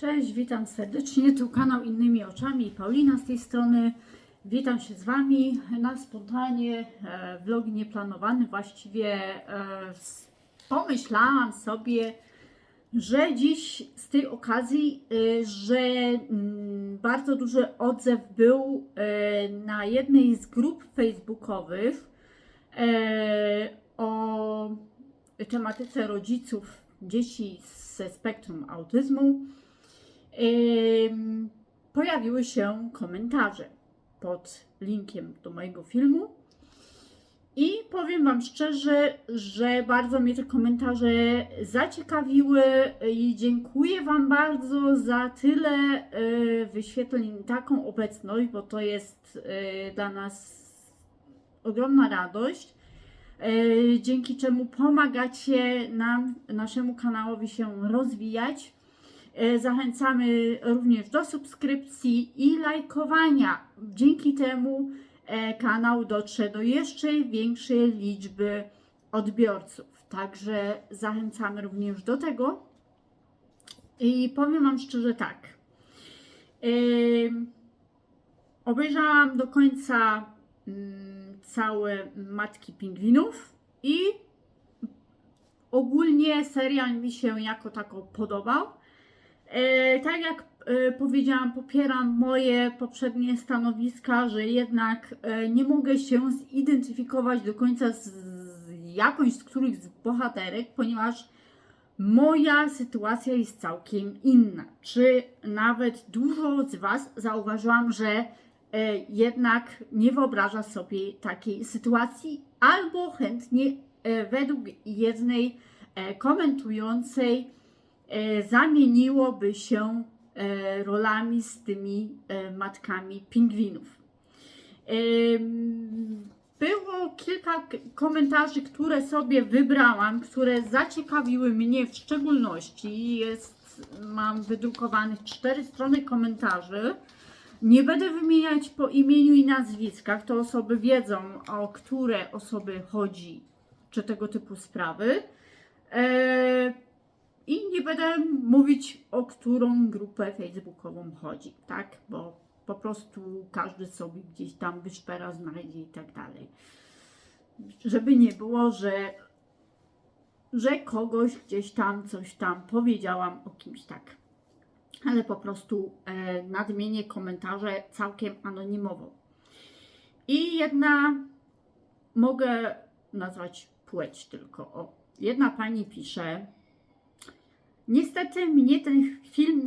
Cześć, witam serdecznie, tu kanał Innymi Oczami, Paulina z tej strony. Witam się z Wami na spontanie, vlog nieplanowany. Właściwie pomyślałam sobie, że dziś z tej okazji, że bardzo duży odzew był na jednej z grup facebookowych o tematyce rodziców dzieci ze spektrum autyzmu. Pojawiły się komentarze pod linkiem do mojego filmu i powiem Wam szczerze, że bardzo mnie te komentarze zaciekawiły i dziękuję Wam bardzo za tyle wyświetleń, taką obecność, bo to jest dla nas ogromna radość, dzięki czemu pomagacie nam, naszemu kanałowi się rozwijać. Zachęcamy również do subskrypcji i lajkowania. Dzięki temu kanał dotrze do jeszcze większej liczby odbiorców. Także zachęcamy również do tego. I powiem Wam szczerze tak. Obejrzałam do końca całe Matki Pingwinów i ogólnie serial mi się jako tako podobał. Tak jak powiedziałam, popieram moje poprzednie stanowiska, że jednak nie mogę się zidentyfikować do końca z jakąś z których z bohaterek, ponieważ moja sytuacja jest całkiem inna. Czy nawet dużo z Was zauważyłam, że jednak nie wyobraża sobie takiej sytuacji, albo chętnie według jednej komentującej zamieniłoby się rolami z tymi matkami pingwinów. Było kilka komentarzy, które sobie wybrałam, które zaciekawiły mnie w szczególności. Mam wydrukowanych 4 strony komentarzy. Nie będę wymieniać po imieniu i nazwiskach, to osoby wiedzą, o które osoby chodzi, czy tego typu sprawy. I nie będę mówić, o którą grupę facebookową chodzi, tak? Bo po prostu każdy sobie gdzieś tam wyszpera, znajdzie i tak dalej. Żeby nie było, że kogoś gdzieś tam coś tam powiedziałam o kimś, tak. Ale po prostu nadmienię komentarze całkiem anonimowo. I jedna, mogę nazwać płeć tylko, o. Jedna pani pisze: niestety mnie ten film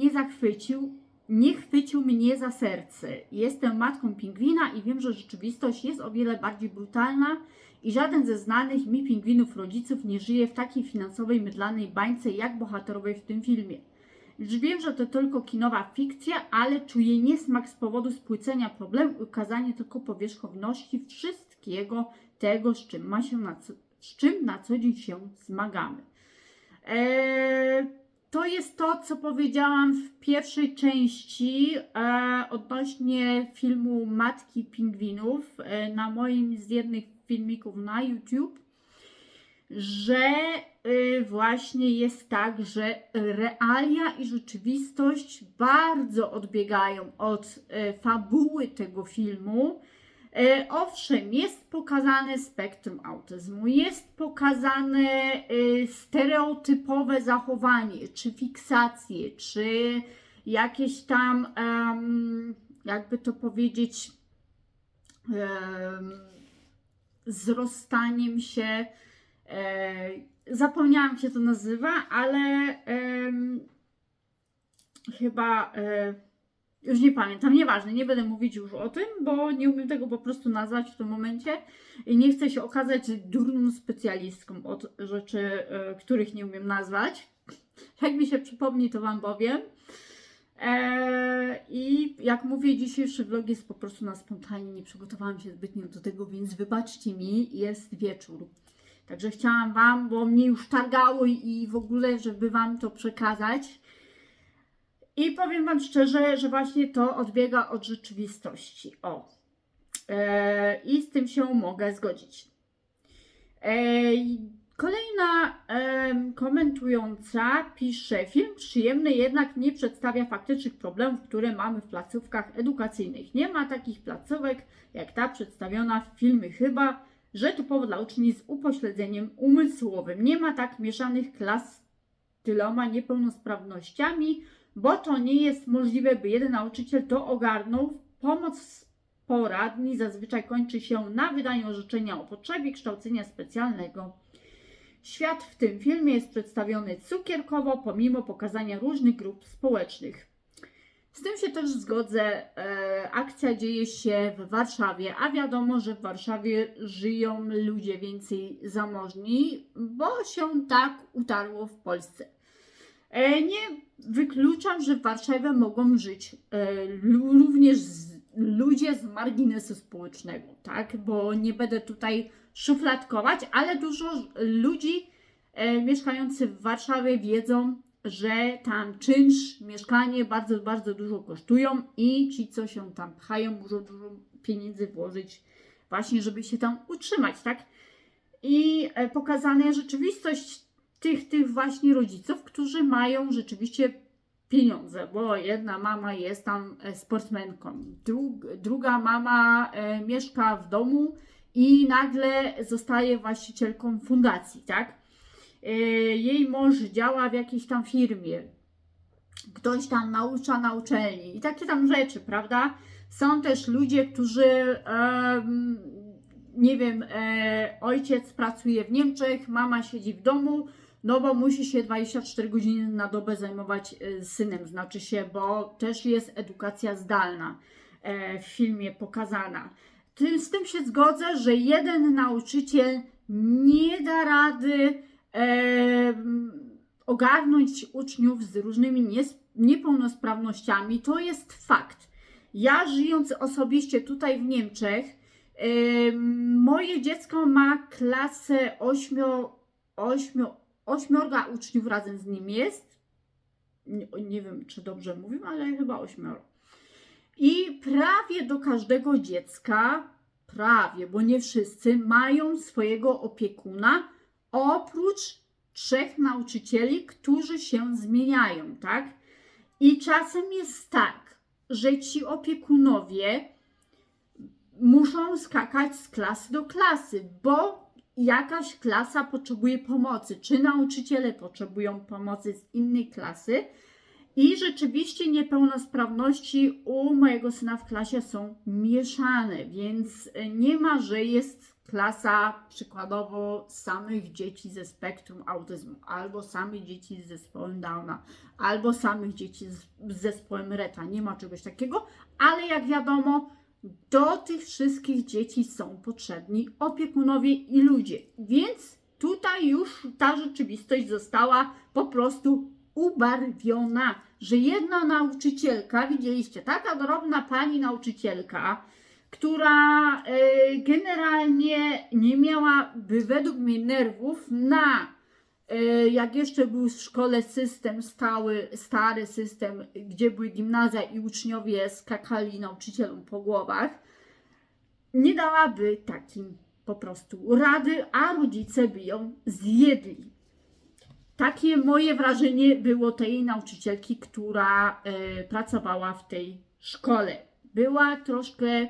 nie chwycił mnie za serce. Jestem matką pingwina i wiem, że rzeczywistość jest o wiele bardziej brutalna i żaden ze znanych mi pingwinów rodziców nie żyje w takiej finansowej, mydlanej bańce jak bohaterowie w tym filmie. Lecz wiem, że to tylko kinowa fikcja, ale czuję niesmak z powodu spłycenia problemu i ukazania tylko powierzchowności wszystkiego tego, z czym na co dzień się zmagamy. To jest to, co powiedziałam w pierwszej części odnośnie filmu Matki Pingwinów na moim z jednych filmików na YouTube, że właśnie jest tak, że realia i rzeczywistość bardzo odbiegają od fabuły tego filmu. Owszem, jest pokazane spektrum autyzmu, jest pokazane stereotypowe zachowanie, czy fiksacje, czy jakieś tam, jakby to powiedzieć, zrostaniem się, zapomniałam, jak się to nazywa, ale chyba... Już nie pamiętam, nieważne, nie będę mówić już o tym, bo nie umiem tego po prostu nazwać w tym momencie i nie chcę się okazać durną specjalistką od rzeczy, których nie umiem nazwać. Jak mi się przypomni, to Wam powiem. I jak mówię, dzisiejszy vlog jest po prostu na spontanie, nie przygotowałam się zbytnio do tego, więc wybaczcie mi, jest wieczór. Także chciałam Wam, bo mnie już targało i w ogóle, żeby Wam to przekazać. I powiem Wam szczerze, że właśnie to odbiega od rzeczywistości. I z tym się mogę zgodzić. Kolejna komentująca pisze: film przyjemny, jednak nie przedstawia faktycznych problemów, które mamy w placówkach edukacyjnych. Nie ma takich placówek jak ta przedstawiona w filmie, chyba że typowo dla uczniów z upośledzeniem umysłowym. Nie ma tak mieszanych klas z tyloma niepełnosprawnościami, bo to nie jest możliwe, by jeden nauczyciel to ogarnął. Pomoc poradni zazwyczaj kończy się na wydaniu orzeczenia o potrzebie kształcenia specjalnego. Świat w tym filmie jest przedstawiony cukierkowo, pomimo pokazania różnych grup społecznych. Z tym się też zgodzę. Akcja dzieje się w Warszawie, a wiadomo, że w Warszawie żyją ludzie więcej zamożni, bo się tak utarło w Polsce. Nie wykluczam, że w Warszawie mogą żyć również ludzie z marginesu społecznego, tak? Bo nie będę tutaj szufladkować, ale dużo ludzi mieszkających w Warszawie wiedzą, że tam czynsz, mieszkanie bardzo, bardzo dużo kosztują i ci, co się tam pchają, muszą dużo pieniędzy włożyć właśnie, żeby się tam utrzymać, tak? I pokazana jest rzeczywistość tych właśnie rodziców, którzy mają rzeczywiście pieniądze, bo jedna mama jest tam sportsmenką, druga mama mieszka w domu i nagle zostaje właścicielką fundacji, tak? Jej mąż działa w jakiejś tam firmie, ktoś tam naucza na uczelni i takie tam rzeczy, prawda? Są też ludzie, którzy nie wiem, ojciec pracuje w Niemczech, mama siedzi w domu, no bo musi się 24 godziny na dobę zajmować synem, znaczy się, bo też jest edukacja zdalna w filmie pokazana. Z tym się zgodzę, że jeden nauczyciel nie da rady ogarnąć uczniów z różnymi niepełnosprawnościami. To jest fakt. Ja żyjąc osobiście tutaj w Niemczech, moje dziecko ma klasę 8 uczniów razem z nim jest. Nie wiem, czy dobrze mówię, ale chyba 8. I prawie do każdego dziecka, bo nie wszyscy, mają swojego opiekuna, oprócz 3 nauczycieli, którzy się zmieniają, tak? I czasem jest tak, że ci opiekunowie muszą skakać z klasy do klasy, bo jakaś klasa potrzebuje pomocy, czy nauczyciele potrzebują pomocy z innej klasy. I rzeczywiście niepełnosprawności u mojego syna w klasie są mieszane, więc nie ma, że jest klasa przykładowo samych dzieci ze spektrum autyzmu, albo samych dzieci z zespołem Downa, albo samych dzieci z zespołem Retta. Nie ma czegoś takiego, ale jak wiadomo, do tych wszystkich dzieci są potrzebni opiekunowie i ludzie. Więc tutaj już ta rzeczywistość została po prostu ubarwiona, że jedna nauczycielka, widzieliście, taka drobna pani nauczycielka, która generalnie nie miałaby według mnie nerwów na, jak jeszcze był w szkole system stary system, gdzie były gimnazja i uczniowie skakali nauczycielom po głowach, nie dałaby takim po prostu rady, a rodzice by ją zjedli. Takie moje wrażenie było tej nauczycielki, która pracowała w tej szkole. Była troszkę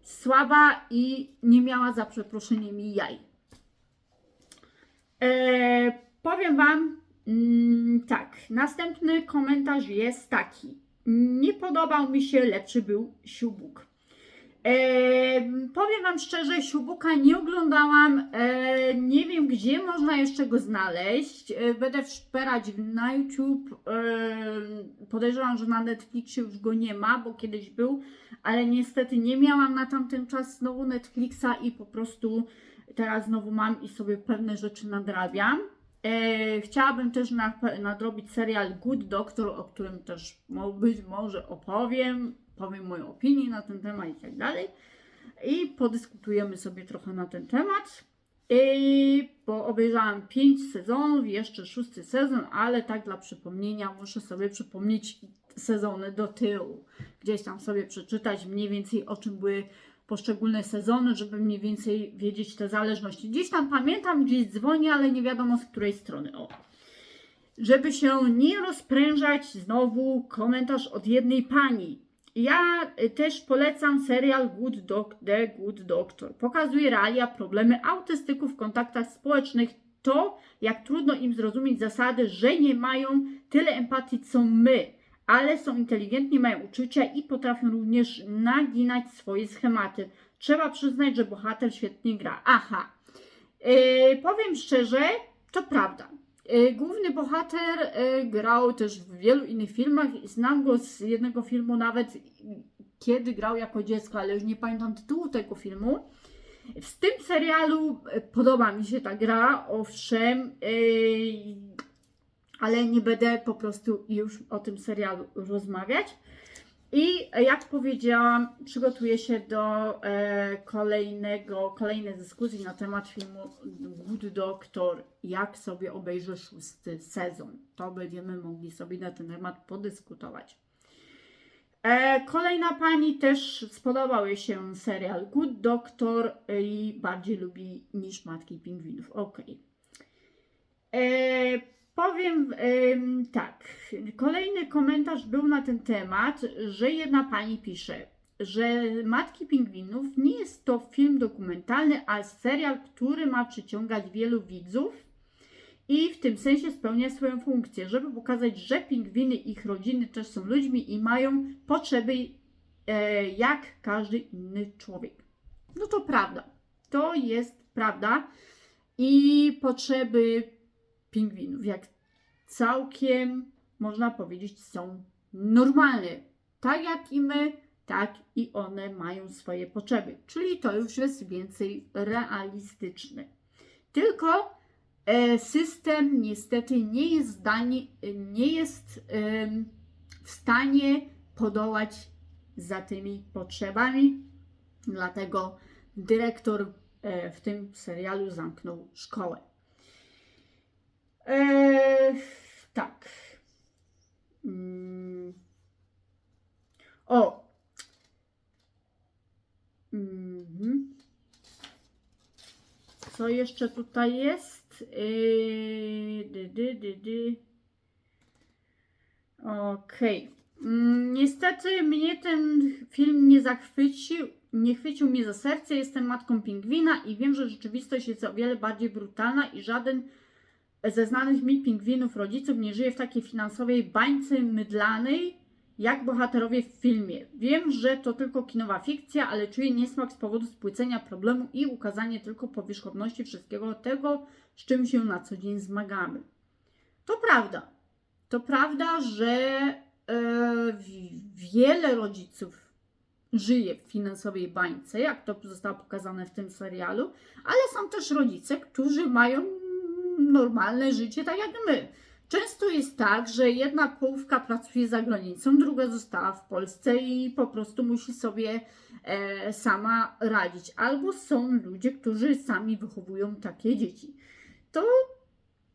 słaba i nie miała, za przeproszeniem, jaj. Powiem Wam tak, następny komentarz jest taki. Nie podobał mi się, lepszy był Siubuk. Powiem Wam szczerze, Siubuka nie oglądałam, nie wiem gdzie można jeszcze go znaleźć, będę szperać na YouTube, podejrzewam, że na Netflixie już go nie ma, bo kiedyś był, ale niestety nie miałam na tamten czas znowu Netflixa i po prostu teraz znowu mam i sobie pewne rzeczy nadrabiam. Chciałabym też nadrobić serial Good Doctor, o którym też być może powiem moją opinię na ten temat i tak dalej. I podyskutujemy sobie trochę na ten temat. Bo obejrzałam 5 sezonów, jeszcze 6 sezon, ale tak dla przypomnienia muszę sobie przypomnieć sezony do tyłu. Gdzieś tam sobie przeczytać mniej więcej o czym były poszczególne sezony, żeby mniej więcej wiedzieć te zależności. Gdzieś tam pamiętam, gdzieś dzwoni, ale nie wiadomo z której strony. O. Żeby się nie rozprężać, znowu komentarz od jednej pani. Ja też polecam serial The Good Doctor. Pokazuje realia, problemy autystyków w kontaktach społecznych, to jak trudno im zrozumieć zasady, że nie mają tyle empatii co my, ale są inteligentni, mają uczucia i potrafią również naginać swoje schematy. Trzeba przyznać, że bohater świetnie gra. Aha, powiem szczerze, to prawda. Główny bohater grał też w wielu innych filmach. Znam go z jednego filmu nawet, kiedy grał jako dziecko, ale już nie pamiętam tytułu tego filmu. W tym serialu podoba mi się ta gra, owszem, ale nie będę po prostu już o tym serialu rozmawiać. I jak powiedziałam, przygotuję się do kolejnej dyskusji na temat filmu Good Doctor, jak sobie obejrzę 6. sezon. To będziemy mogli sobie na ten temat podyskutować. Kolejna pani też spodobał jej się serial Good Doctor i bardziej lubi niż Matki Pingwinów. Ok. Powiem tak, kolejny komentarz był na ten temat, że jedna pani pisze, że Matki Pingwinów nie jest to film dokumentalny, a serial, który ma przyciągać wielu widzów i w tym sensie spełnia swoją funkcję, żeby pokazać, że pingwiny i ich rodziny też są ludźmi i mają potrzeby jak każdy inny człowiek. No to prawda, to jest prawda i potrzeby pingwinów, jak całkiem można powiedzieć, są normalne. Tak jak i my, tak i one mają swoje potrzeby. Czyli to już jest więcej realistyczne. Tylko system niestety nie jest w stanie podołać za tymi potrzebami. Dlatego dyrektor w tym serialu zamknął szkołę. Tak. O. Co jeszcze tutaj jest? Okej. Niestety mnie ten film nie chwycił mnie za serce. Jestem matką pingwina i wiem, że rzeczywistość jest o wiele bardziej brutalna i żaden ze znanych mi pingwinów rodziców nie żyje w takiej finansowej bańce mydlanej, jak bohaterowie w filmie. Wiem, że to tylko kinowa fikcja, ale czuję niesmak z powodu spłycenia problemu i ukazania tylko powierzchowności wszystkiego tego, z czym się na co dzień zmagamy. To prawda. To prawda, że wiele rodziców żyje w finansowej bańce, jak to zostało pokazane w tym serialu, ale są też rodzice, którzy mają normalne życie, tak jak my. Często jest tak, że jedna połówka pracuje za granicą, druga została w Polsce i po prostu musi sobie sama radzić. Albo są ludzie, którzy sami wychowują takie dzieci. To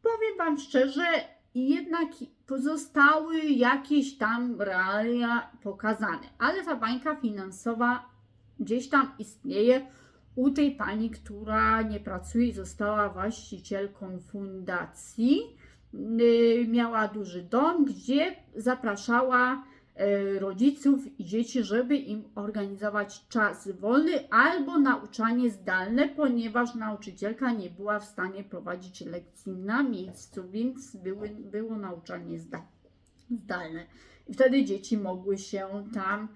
powiem Wam szczerze, jednak pozostały jakieś tam realia pokazane. Ale ta bańka finansowa gdzieś tam istnieje u tej pani, która nie pracuje i została właścicielką fundacji. Miała duży dom, gdzie zapraszała rodziców i dzieci, żeby im organizować czas wolny albo nauczanie zdalne, ponieważ nauczycielka nie była w stanie prowadzić lekcji na miejscu, więc było nauczanie zdalne. I wtedy dzieci mogły się tam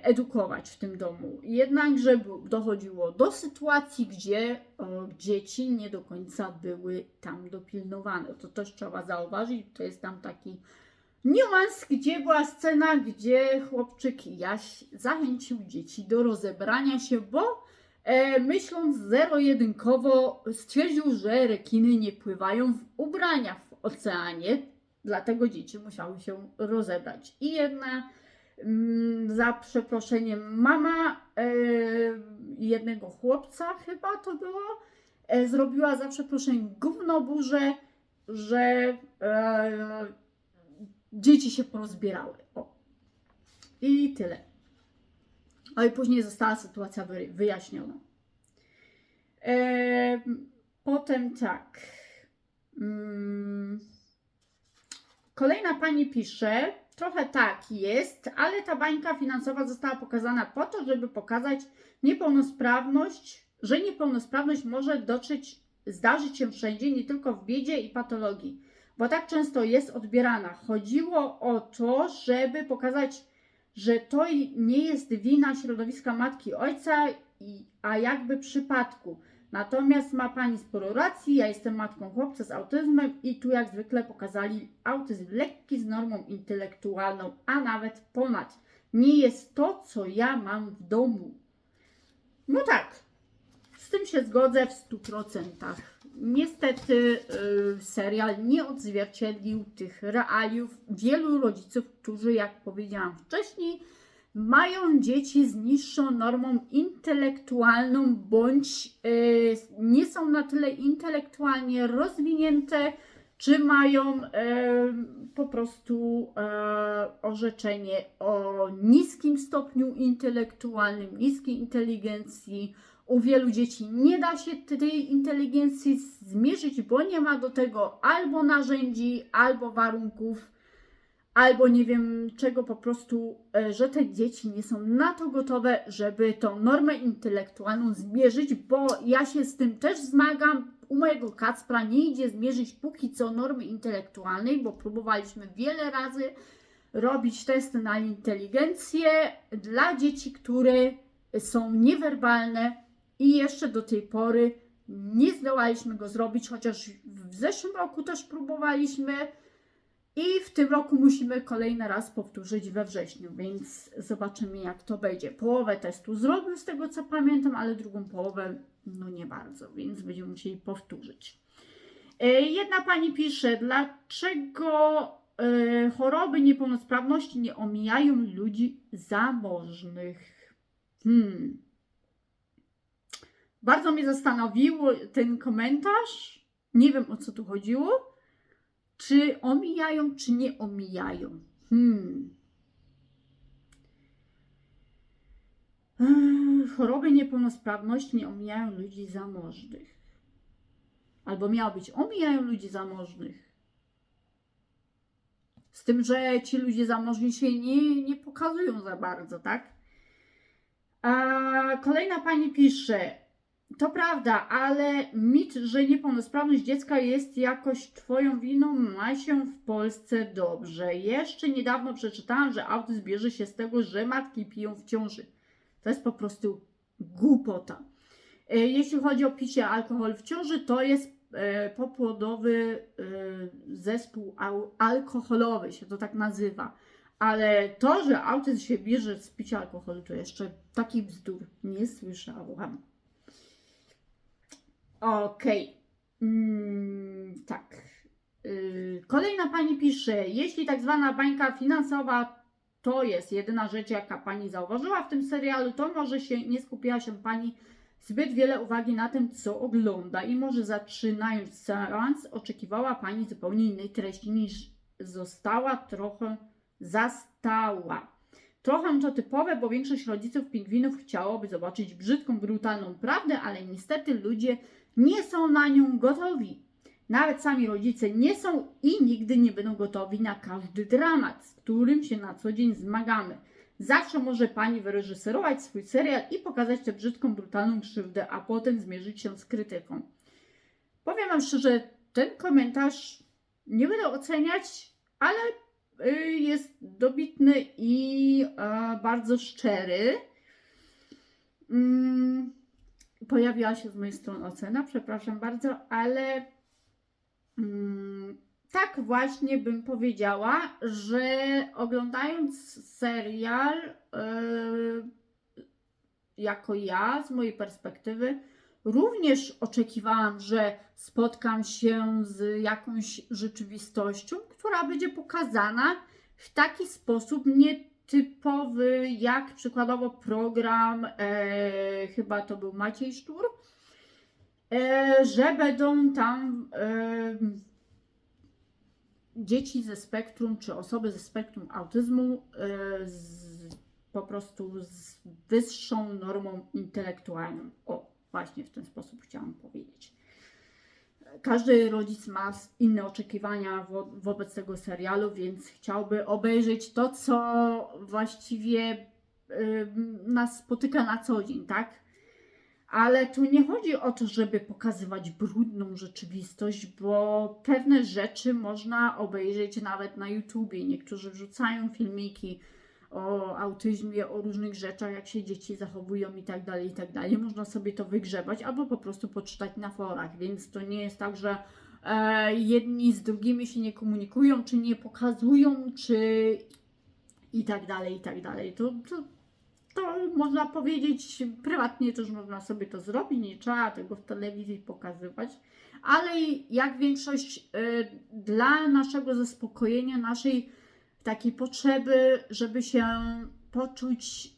edukować w tym domu. Jednakże dochodziło do sytuacji, gdzie dzieci nie do końca były tam dopilnowane. To też trzeba zauważyć. To jest tam taki niuans, gdzie była scena, gdzie chłopczyk Jaś zachęcił dzieci do rozebrania się, bo myśląc zero-jedynkowo stwierdził, że rekiny nie pływają w ubraniach w oceanie, dlatego dzieci musiały się rozebrać. I jedna za przeproszeniem mama jednego chłopca, chyba to było, zrobiła za przeproszeniem gównoburzę, że dzieci się porozbierały. O. I tyle. ale później została sytuacja wyjaśniona. Potem tak. Kolejna pani pisze, trochę tak jest, ale ta bańka finansowa została pokazana po to, żeby pokazać niepełnosprawność, że niepełnosprawność może zdarzyć się wszędzie, nie tylko w biedzie i patologii, bo tak często jest odbierana. Chodziło o to, żeby pokazać, że to nie jest wina środowiska matki, ojca, a jakby przypadku. Natomiast ma pani sporo racji, ja jestem matką chłopca z autyzmem i tu jak zwykle pokazali autyzm lekki z normą intelektualną, a nawet ponad. Nie jest to, co ja mam w domu. No tak, z tym się zgodzę w 100%. Niestety serial nie odzwierciedlił tych realiów wielu rodziców, którzy, jak powiedziałam wcześniej, mają dzieci z niższą normą intelektualną, bądź nie są na tyle intelektualnie rozwinięte, czy mają po prostu orzeczenie o niskim stopniu intelektualnym, niskiej inteligencji. U wielu dzieci nie da się tej inteligencji zmierzyć, bo nie ma do tego albo narzędzi, albo warunków, albo nie wiem czego, po prostu, że te dzieci nie są na to gotowe, żeby tą normę intelektualną zmierzyć, bo ja się z tym też zmagam. U mojego Kacpra nie idzie zmierzyć póki co normy intelektualnej, bo próbowaliśmy wiele razy robić testy na inteligencję dla dzieci, które są niewerbalne i jeszcze do tej pory nie zdołaliśmy go zrobić, chociaż w zeszłym roku też próbowaliśmy. I w tym roku musimy kolejny raz powtórzyć we wrześniu, więc zobaczymy jak to będzie. Połowę testu zrobił z tego co pamiętam, ale drugą połowę no nie bardzo, więc będziemy musieli powtórzyć. Jedna pani pisze, dlaczego choroby, niepełnosprawności nie omijają ludzi zamożnych? Bardzo mnie zastanowił ten komentarz. Nie wiem o co tu chodziło. Czy omijają, czy nie omijają? Choroby, niepełnosprawności nie omijają ludzi zamożnych. Albo miało być, omijają ludzi zamożnych. Z tym, że ci ludzie zamożni się nie pokazują za bardzo, tak? A kolejna pani pisze, to prawda, ale mit, że niepełnosprawność dziecka jest jakoś twoją winą, ma się w Polsce dobrze. Jeszcze niedawno przeczytałam, że autyzm bierze się z tego, że matki piją w ciąży. To jest po prostu głupota. Jeśli chodzi o picie alkoholu w ciąży, to jest popłodowy zespół alkoholowy, się to tak nazywa. Ale to, że autyzm się bierze z picia alkoholu, to jeszcze takich bzdur nie słyszałam. Okej. Tak. Kolejna pani pisze, jeśli tak zwana bańka finansowa to jest jedyna rzecz, jaka pani zauważyła w tym serialu, to może nie skupiała się pani zbyt wiele uwagi na tym, co ogląda i może zaczynając seans oczekiwała pani zupełnie innej treści niż zastała. Trochę to typowe, bo większość rodziców pingwinów chciałoby zobaczyć brzydką, brutalną prawdę, ale niestety ludzie nie są na nią gotowi. Nawet sami rodzice nie są i nigdy nie będą gotowi na każdy dramat, z którym się na co dzień zmagamy. Zawsze może pani wyreżyserować swój serial i pokazać tę brzydką, brutalną krzywdę, a potem zmierzyć się z krytyką. Powiem wam szczerze, ten komentarz nie będę oceniać, ale jest dobitny i bardzo szczery. Pojawiła się z mojej strony ocena, przepraszam bardzo, ale tak właśnie bym powiedziała, że oglądając serial jako ja, z mojej perspektywy, również oczekiwałam, że spotkam się z jakąś rzeczywistością, która będzie pokazana w taki sposób nietypowy, jak przykładowo program, chyba to był Maciej Sztur, że będą tam dzieci ze spektrum, czy osoby ze spektrum autyzmu po prostu z wyższą normą intelektualną. O, właśnie w ten sposób chciałam powiedzieć. Każdy rodzic ma inne oczekiwania wobec tego serialu, więc chciałby obejrzeć to, co właściwie nas spotyka na co dzień, tak? Ale tu nie chodzi o to, żeby pokazywać brudną rzeczywistość, bo pewne rzeczy można obejrzeć nawet na YouTubie. Niektórzy wrzucają filmiki o autyzmie, o różnych rzeczach, jak się dzieci zachowują i tak dalej, i tak dalej. Można sobie to wygrzebać albo po prostu poczytać na forach, więc to nie jest tak, że jedni z drugimi się nie komunikują, czy nie pokazują, czy i tak dalej, i tak dalej. To można powiedzieć, prywatnie też można sobie to zrobić, nie trzeba tego w telewizji pokazywać, ale jak większość dla naszego zaspokojenia, naszej takiej potrzeby, żeby się poczuć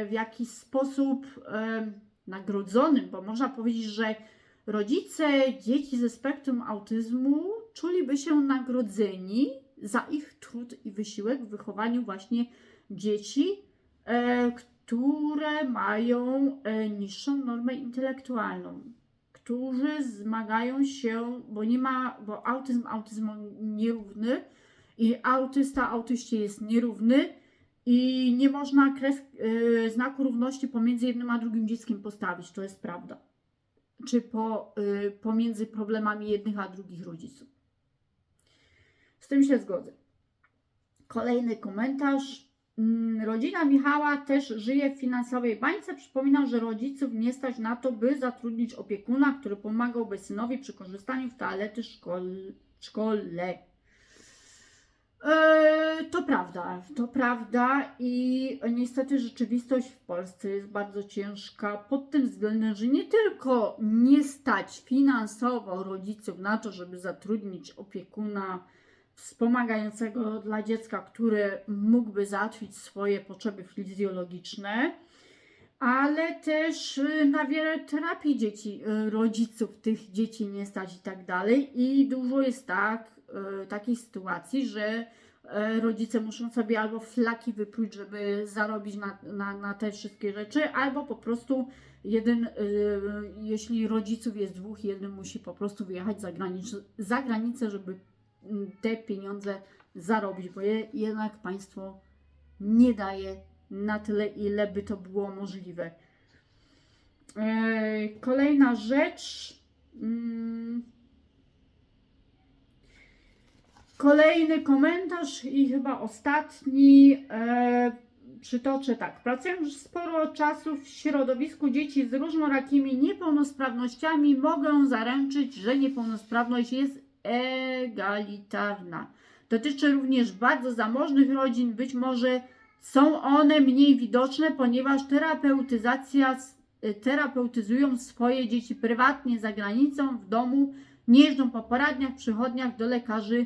w jakiś sposób nagrodzonym, bo można powiedzieć, że rodzice dzieci ze spektrum autyzmu czuliby się nagrodzeni za ich trud i wysiłek w wychowaniu właśnie dzieci, które mają niższą normę intelektualną, którzy zmagają się, bo autyzm nierówny i autyście jest nierówny i nie można znaku równości pomiędzy jednym a drugim dzieckiem postawić, to jest prawda. Czy pomiędzy problemami jednych a drugich rodziców. Z tym się zgodzę. Kolejny komentarz. Rodzina Michała też żyje w finansowej bańce. Przypomina, że rodziców nie stać na to, by zatrudnić opiekuna, który pomagałby synowi przy korzystaniu z toalety szkole. To prawda i niestety rzeczywistość w Polsce jest bardzo ciężka pod tym względem, że nie tylko nie stać finansowo rodziców na to, żeby zatrudnić opiekuna wspomagającego dla dziecka, który mógłby załatwić swoje potrzeby fizjologiczne, ale też na wiele terapii rodziców tych dzieci nie stać i tak dalej. I dużo jest takiej sytuacji, że rodzice muszą sobie albo flaki wypluć, żeby zarobić na te wszystkie rzeczy, albo po prostu jeśli rodziców jest dwóch, jeden musi po prostu wyjechać za granicę, żeby te pieniądze zarobić, bo jednak państwo nie daje na tyle, ile by to było możliwe. Kolejna rzecz. Kolejny komentarz i chyba ostatni. Przytoczę tak. Pracuję już sporo czasu w środowisku dzieci z różnorakimi niepełnosprawnościami. Mogę zaręczyć, że niepełnosprawność jest egalitarna. Dotyczy również bardzo zamożnych rodzin. Być może są one mniej widoczne, ponieważ terapeutyzują swoje dzieci prywatnie, za granicą, w domu, nie jeżdżą po poradniach, przychodniach, do lekarzy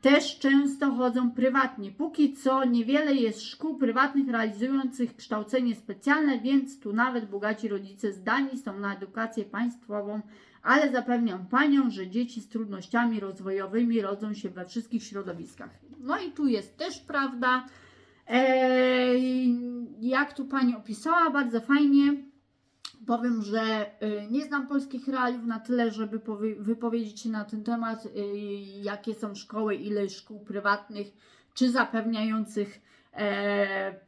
też często chodzą prywatnie. Póki co niewiele jest szkół prywatnych realizujących kształcenie specjalne, więc tu nawet bogaci rodzice zdani są na edukację państwową, ale zapewniam Panią, że dzieci z trudnościami rozwojowymi rodzą się we wszystkich środowiskach. No i tu jest też prawda. Jak tu Pani opisała, bardzo fajnie. Powiem, że nie znam polskich realiów na tyle, żeby wypowiedzieć się na ten temat, jakie są szkoły, ile szkół prywatnych, czy zapewniających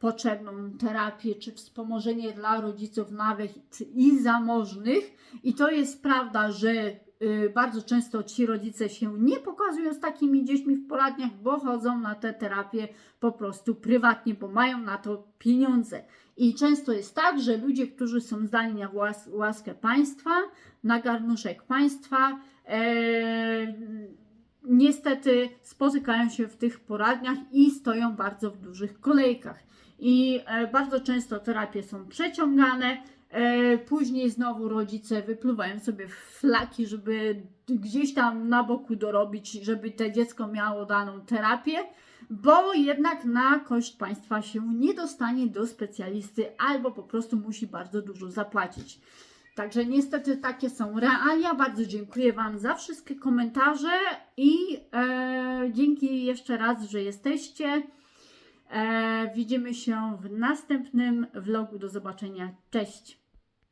potrzebną terapię, czy wspomożenie dla rodziców nawet i zamożnych. I to jest prawda, że bardzo często ci rodzice się nie pokazują z takimi dziećmi w poradniach, bo chodzą na te terapie po prostu prywatnie, bo mają na to pieniądze. I często jest tak, że ludzie, którzy są zdani na łaskę państwa, na garnuszek państwa, niestety spotykają się w tych poradniach i stoją bardzo w dużych kolejkach. I bardzo często terapie są przeciągane, później znowu rodzice wypluwają sobie flaki, żeby gdzieś tam na boku dorobić, żeby to dziecko miało daną terapię, bo jednak na koszt państwa się nie dostanie do specjalisty albo po prostu musi bardzo dużo zapłacić. Także niestety takie są realia. Bardzo dziękuję Wam za wszystkie komentarze i dzięki jeszcze raz, że jesteście. Widzimy się w następnym vlogu. Do zobaczenia. Cześć!